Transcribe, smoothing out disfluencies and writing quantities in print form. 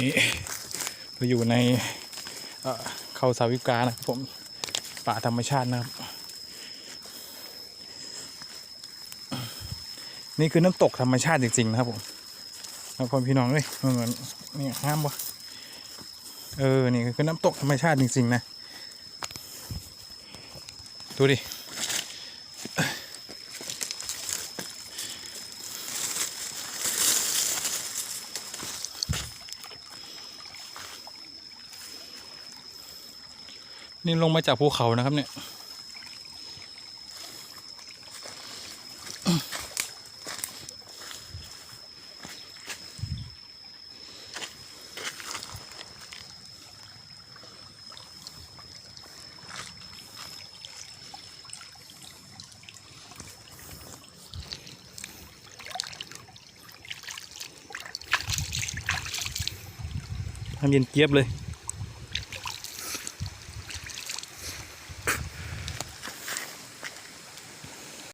นี้เราอยู่ในเขาสาวิกานะครับผมป่าธรรมชาตินะครับนี่คือน้ำตกธรรมชาติจริงๆนะครับผมแล้วพอพี่น้องเลยเหมือนนี่ห้ามวะนี่คือน้ำตกธรรมชาติจริงๆนะดูดินี่ลงมาจากภูเขานะครับเนี่ยน้ำเย็นเจี๊ยบเลย